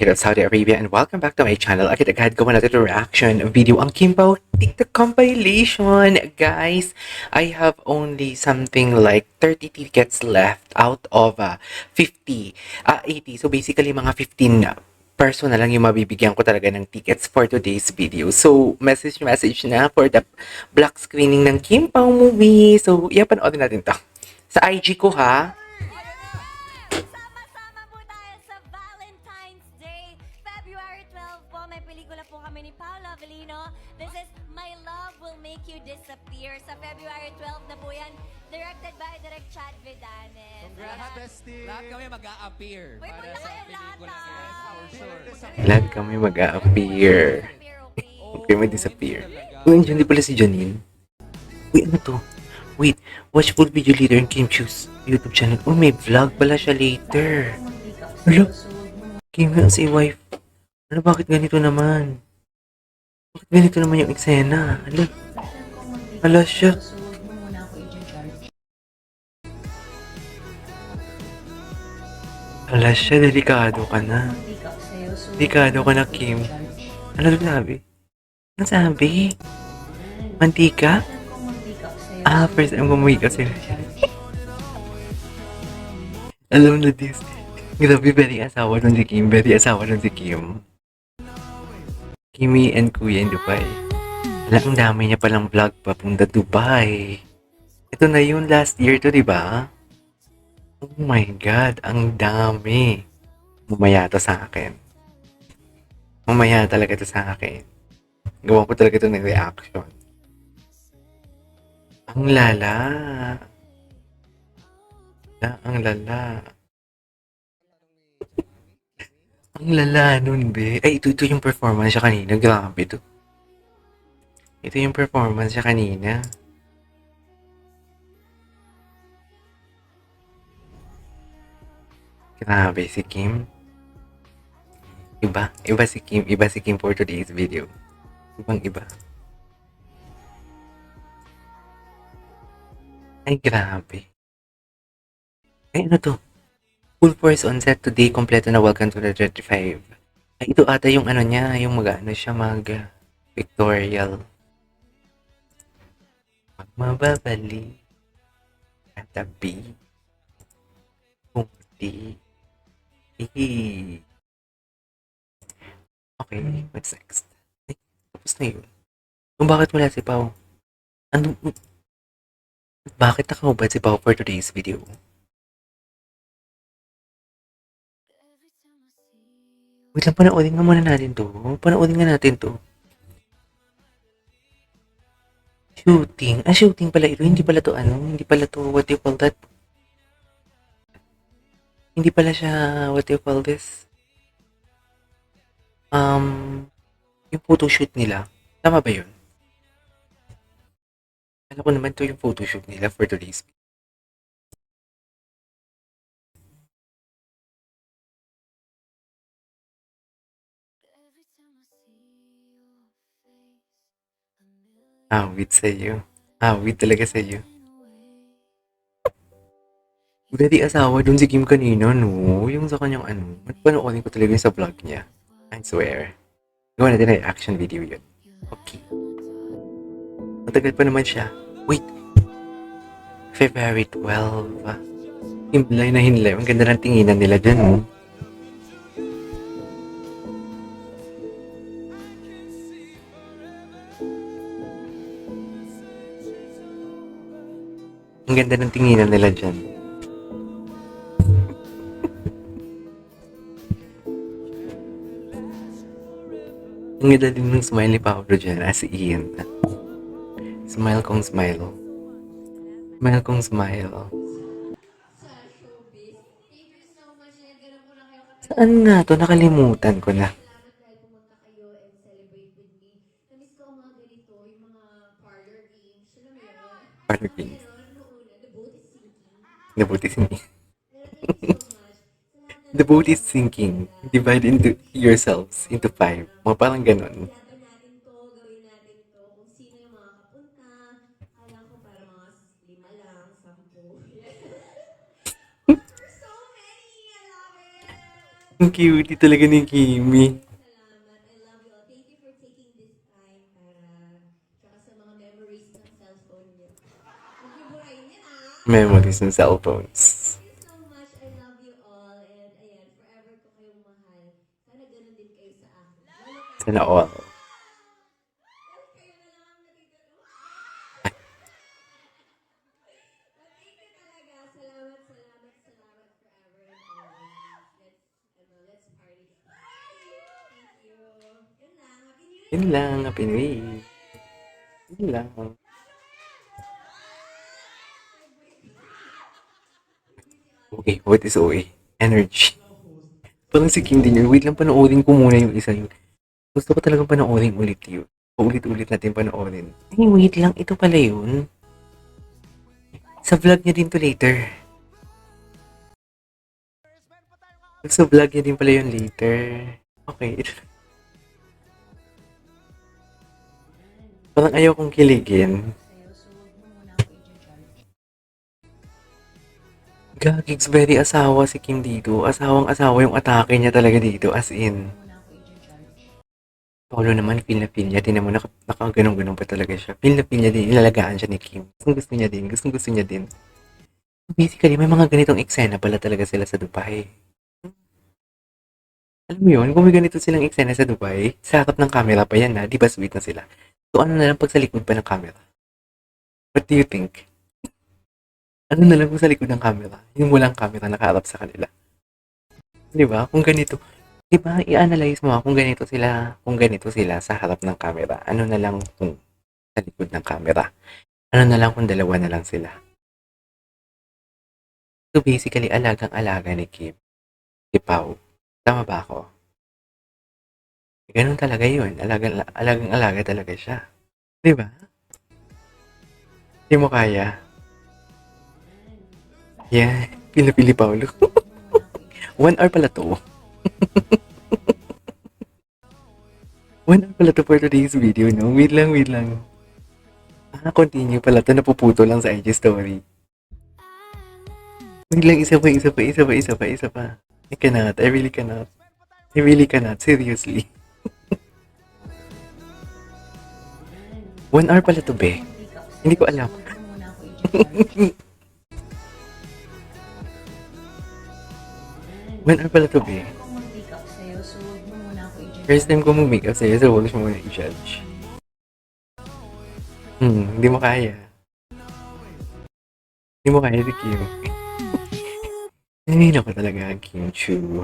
Sultan of Saudi Arabia, and welcome back to my channel. Agad-agad gawa natin ito reaction video ang Kim Pao TikTok compilation. Guys, I have only something like 30 tickets left out of 80. So basically mga 15 person na lang yung mabibigyan ko talaga ng tickets for today's video. So, message na for the black screening ng Kim Pao movie. So, panoorin natin to. Sa IG ko ha. Sama-sama po tayo sa Valentine's Day. February 12 po, may pelikula po kami ni Paolo Avellino. This is My Love Will Make You Disappear. Sa February 12 na po yan. Directed by Direk Chad Vidanes. Congrats, bestie! Lahat kami mag-a-appear. Uy, punta kayo lahat Lahat kami mag-a-appear. Okay, may disappear. Uy, hindi pala si Janine. Uy, ano to? Wait, watch full video later in Kim Chu's YouTube channel. Oh, may vlog pala siya later. Hello? Kim nga si wife. Ano, bakit ganito naman? Bakit ganito naman yung eksena? Hala siya. Hala siya, delikado ka na. Delikado ka na, Kim. Ano sabi? Ano sabi? Mantika? First time umuwi kasi. Alam na this. Grabe, very asawa nun si Kim. Very asawa nun si Kim. Kimi and Kuya in Dubai. Alam, ang dami niya palang vlog papunta Dubai. Ito na yun, last year to, di ba? Oh my God, ang dami. Mamaya to sa akin. Mamaya talaga to sa akin. Gawa ko talaga ito ng reaction. Ang lala. Ang lala. Ang lala nun, be. Ay, ito yung performance siya kanina. Grabe to. Ito yung performance siya kanina. Grabe si Kim. Iba si Kim. Iba si Kim for today's video. Ibang iba. Ay, grabe. Ay, ano to? Full force on set today. Kompleto na welcome to the 35. Ay, ito ata yung ano niya. Yung mag-ano siya, mag-pictorial. Magmababali. Katabi. Kungti. Okay, what's next? Ay, tapos na yun. Kung bakit wala si Pao? Ano? Bakit nakahubad si Pao for today's video? Wait lang, panoorin nga muna natin to. Panoorin nga natin to. Shooting. Shooting pala ito. Hindi pala to Hindi pala to, what do you call that? Hindi pala siya, what do you call this? Yung photoshoot nila. Tama ba yun? Alam ko naman to yung photoshoot nila for today's video. Awit sa'yo. Awit talaga sa'yo. Very asawa dun si Kim kanina, no? Yung sa kanyang panoorin ko talaga yung sa vlog niya. I swear. Gawa natin na reaction video yun. Okay. Matagal pa naman siya. Wait. February 12. Himlay na hinlay. Ang ganda ng tinginan nila dyan, no? Ang ganda ng tinginan nila dyan. Ang ganda din ng smile ni Paolo dyan, si Ian. Smile kong smile. Smile kong smile. Saan nga to? Nakalimutan ko na. Parlor Games. The boat is sinking. The boat is sinking. Divide into yourselves into 5. Mga parang ganon. Ang cute talaga ni Kimi. Salamat. I love you all. Thank you for taking this time para tsaka sa mga memories ng cellphone niyo. Huwag niyo burahin yan ah! Memories ng cellphones. Thank you so much. I love you all. And ayan, forever ko kayong mahal. Sana ganun din kayo sa akin. Sana all. Kayo na lang ang natitira. Thank you talaga. Salamat, salamat, salamat forever and always. Let's party. Thank you. Yun lang. Happy New Year! Yun lang, Happy New Year. Yun lang. Okay, what is OA? Energy. Parang si Kim din yun. Wait lang, panoorin ko muna yung isa yun. Gusto ko talagang panoorin ulit yun. Ulit-ulit natin panoorin. Hey, wait lang. Ito pala yun. Sa vlog niya din to later. Sa vlog niya din pala yun later. Okay. Parang ayaw kong kiligin. Gagigs, very asawa si Kim dito. Asawang-asawa yung atake niya talaga dito. As in. Paolo naman, feel na feel niya. Tinan mo, nakaganong-ganong pa talaga siya. Feel na feel niya din. Ilalagaan siya ni Kim. Gustong gusto niya din. Gustong gusto niya din. Basically, may mga ganitong eksena pala talaga sila sa Dubai. Alam mo yun, kung may ganito silang eksena sa Dubai, sa harap ng camera pa yan na, di ba sweet na sila? So ano na lang pag sa likod pa ng camera? What do you think? Ano na lang kung sa likod ng camera? Yung walang camera nakaharap sa kanila. Di ba? Kung ganito, di ba, i-analyze mo kung ganito sila sa harap ng camera. Ano na lang kung sa likod ng camera? Ano na lang kung dalawa na lang sila? So basically, alagang-alaga ni Kim. Si Pao. Tama ba ako? Ganun talaga yun. Alagang-alaga talaga siya. Di ba? Di mo kaya? Yeah. Pili Paulo. 1 hour pala to. 1 hour pala to for today's video, no? Wait lang. Continue pala to. Napuputo lang sa IG story. Wait lang, isa pa. I really cannot. Seriously. 1 hour pala to, be. Hindi ko alam. One hour pala to, be. First time ko mag-makeup sa'yo, so huwag mo muna i-judge. Hindi mo kaya. Hindi mo kaya si Kim. Hindi na ko talaga, Kim Chu.